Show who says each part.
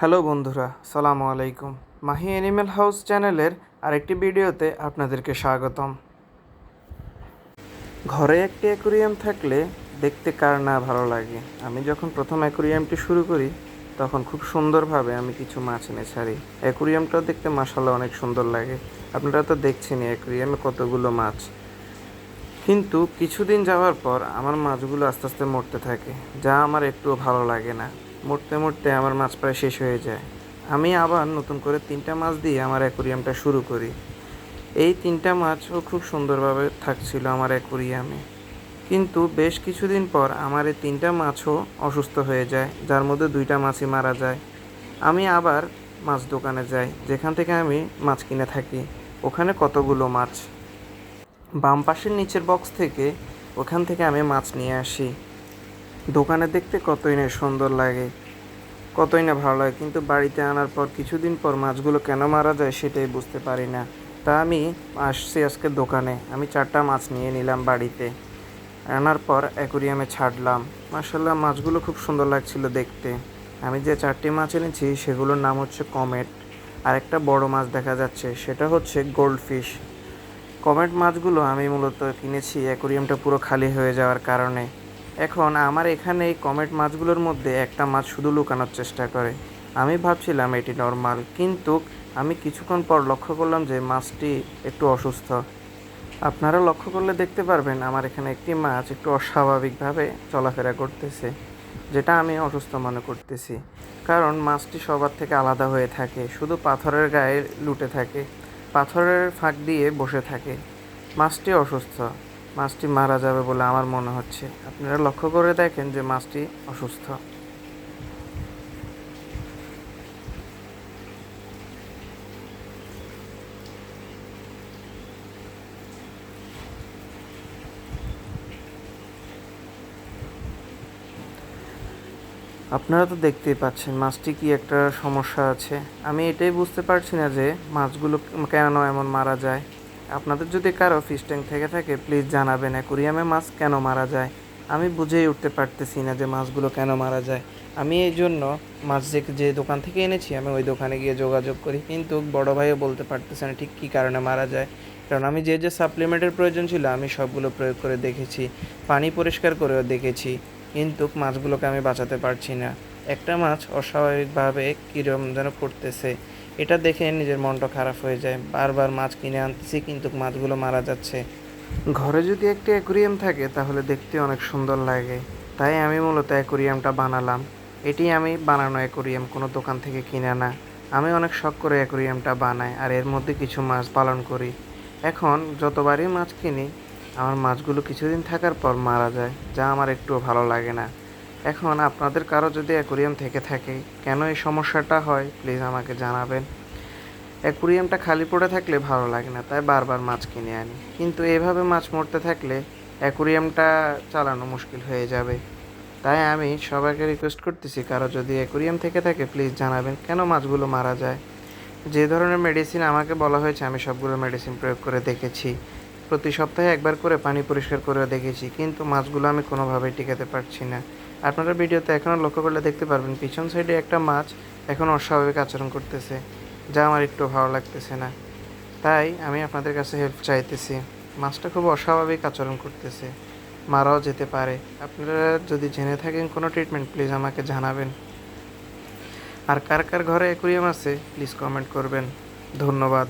Speaker 1: Hello বন্ধুরা, সালামু আলাইকুম। মাহি অ্যানিম্যাল হাউস চ্যানেলের আরেকটি ভিডিওতে আপনাদেরকে স্বাগতম। ঘরে একটি অ্যাকুরিয়াম থাকলে দেখতে কার না ভালো লাগে। আমি যখন প্রথম অ্যাকুরিয়ামটি শুরু করি তখন খুব সুন্দরভাবে আমি কিছু মাছ এনে ছাড়ি। অ্যাকুরিয়ামটাও দেখতে মাশাআল্লাহ অনেক সুন্দর লাগে। আপনারা তো দেখছেনই অ্যাকুরিয়ামে কতগুলো মাছ। কিন্তু কিছুদিন যাওয়ার পর আমার মাছগুলো আস্তে আস্তে মরতে থাকে, যা আমার একটুও ভালো লাগে না। মরতে মরতে আমার মাছ প্রায় শেষ হয়ে যায়। আমি আবার নতুন করে 3টা মাছ দিয়ে আমার অ্যাকুরিয়ামটা শুরু করি। এই 3টা মাছও খুব সুন্দরভাবে থাকছিল আমার অ্যাকুরিয়ামে। কিন্তু বেশ কিছুদিন পর আমার এই 3টা মাছও অসুস্থ হয়ে যায়, যার মধ্যে 2টা মাছই মারা যায়। আমি আবার মাছ দোকানে যাই, যেখান থেকে আমি মাছ কিনে থাকি। ওখানে কতগুলো মাছ, বাম পাশের নিচের বক্স থেকে ওখান থেকে আমি মাছ নিয়ে আসি। দোকানে দেখতে কতই না সুন্দর লাগে, কতই না ভালো লাগে, কিন্তু বাড়িতে আনার পর কিছুদিন পর মাছগুলো কেন মারা যায় সেটাই বুঝতে পারি না। তা আমি আসছি আজকে দোকানে, আমি 4টা মাছ নিয়ে নিলাম বাড়িতে। আনার পর অ্যাকুরিয়ামে ছাড়লাম। মাশাআল্লাহ মাছগুলো খুব সুন্দর লাগছিল দেখতে। আমি যে 4টি মাছ এনেছি সেগুলোর নাম হচ্ছে কমেট। আর একটা বড় মাছ দেখা যাচ্ছে, সেটা হচ্ছে গোল্ডফিশ। কমেট মাছগুলো আমি মূলত কিনেছি অ্যাকুরিয়ামটা পুরো খালি হয়ে যাওয়ার কারণে। এখন আমার এখানে এই কমেট মাছগুলোর মধ্যে একটা মাছ শুধু লুকানোর চেষ্টা করে। আমি ভাবছিলাম এটি নর্মাল, কিন্তু আমি কিছুক্ষণ পর লক্ষ্য করলাম যে মাছটি একটু অসুস্থ। আপনারা লক্ষ্য করলে দেখতে পারবেন আমার এখানে একটি মাছ একটু অস্বাভাবিকভাবে চলাফেরা করতেছে, যেটা আমি অসুস্থ মনে করতেছি। কারণ মাছটি সবার থেকে আলাদা হয়ে থাকে, শুধু পাথরের গায়ে লুটে থাকে, পাথরের ফাঁক দিয়ে বসে থাকে। মাছটি অসুস্থ, মাছটি মারা যাবে বলে আমার মনে হচ্ছে। আপনারা লক্ষ্য করে দেখেন যে মাছটি অসুস্থ। আপনারা তো দেখতেই পাচ্ছেন মাছটি কি একটা সমস্যা আছে। আমি এটাই বুঝতে পারছি না যে মাছগুলো কেন এমন মারা যায়। আপনাদের যদি কারো ফিশ ট্যাঙ্ক থেকে থাকে প্লিজ জানাবেন, অ্যাকুরিয়ামে মাছ কেন মারা যায়। আমি বুঝেই উঠতে পারতেছি না যে মাছগুলো কেন মারা যায়। আমি এই জন্য মাছ যে দোকান থেকে এনেছি আমি ওই দোকানে গিয়ে যোগাযোগ করি, কিন্তু বড় ভাইও বলতে পারতেছে না ঠিক কী কারণে মারা যায়। কারণ আমি যে সাপ্লিমেন্টের প্রয়োজন ছিল আমি সবগুলো প্রয়োগ করে দেখেছি, পানি পরিষ্কার করেও দেখেছি, কিন্তু মাছগুলোকে আমি বাঁচাতে পারছি না। একটা মাছ অস্বাভাবিকভাবে কীরকম যেন করতেছে, এটা দেখে নিজের মনটা খারাপ হয়ে যায়। বারবার মাছ কিনে আনতেছি কিন্তু মাছগুলো মারা যাচ্ছে। ঘরে যদি একটি অ্যাকুরিয়াম থাকে তাহলে দেখতে অনেক সুন্দর লাগে, তাই আমি মূলত অ্যাকুরিয়ামটা বানালাম। এটি আমি বানানো অ্যাকুরিয়াম, কোনো দোকান থেকে কিনে না। আমি অনেক শখ করে অ্যাকুরিয়ামটা বানাই আর এর মধ্যে কিছু মাছ পালন করি। এখন যতবারই মাছ কিনি আমার মাছগুলো কিছুদিন থাকার পর মারা যায়, যা আমার একটুও ভালো লাগে না। এখন আপনাদের কারো যদি অ্যাকুরিয়াম থেকে থাকে, কেন এই সমস্যাটা হয় প্লিজ আমাকে জানাবেন। অ্যাকুরিয়ামটা খালি পড়ে থাকলে ভালো লাগে না, তাই বারবার মাছ কিনে আনি। কিন্তু এভাবে মাছ মরতে থাকলে অ্যাকুরিয়ামটা চালানো মুশকিল হয়ে যাবে। তাই আমি সবাইকে রিকোয়েস্ট করতেছি, কারো যদি অ্যাকুরিয়াম থেকে থাকে প্লিজ জানাবেন কেন মাছগুলো মারা যায়। যে ধরনের মেডিসিন আমাকে বলা হয়েছে আমি সবগুলো মেডিসিন প্রয়োগ করে দেখেছি। প্রতি সপ্তাহে একবার করে পানি পরিষ্কার করেও দেখেছি, কিন্তু মাছগুলো আমি কোনোভাবেই টিকাতে পারছি না। আপনারা ভিডিওতে এখনও লক্ষ্য করলে দেখতে পারবেন পিছন সাইডে একটা মাছ এখন অস্বাভাবিক আচরণ করতেছে, যা আমার একটু ভালো লাগতেছে না। তাই আমি আপনাদের কাছে হেল্প চাইতেছি। মাছটা খুব অস্বাভাবিক আচরণ করতেছে, মারাও যেতে পারে। আপনারা যদি জেনে থাকেন কোনো ট্রিটমেন্ট প্লিজ আমাকে জানাবেন। আর কার কার ঘরে অ্যাকুরিয়াম আছে প্লিজ কমেন্ট করবেন। ধন্যবাদ।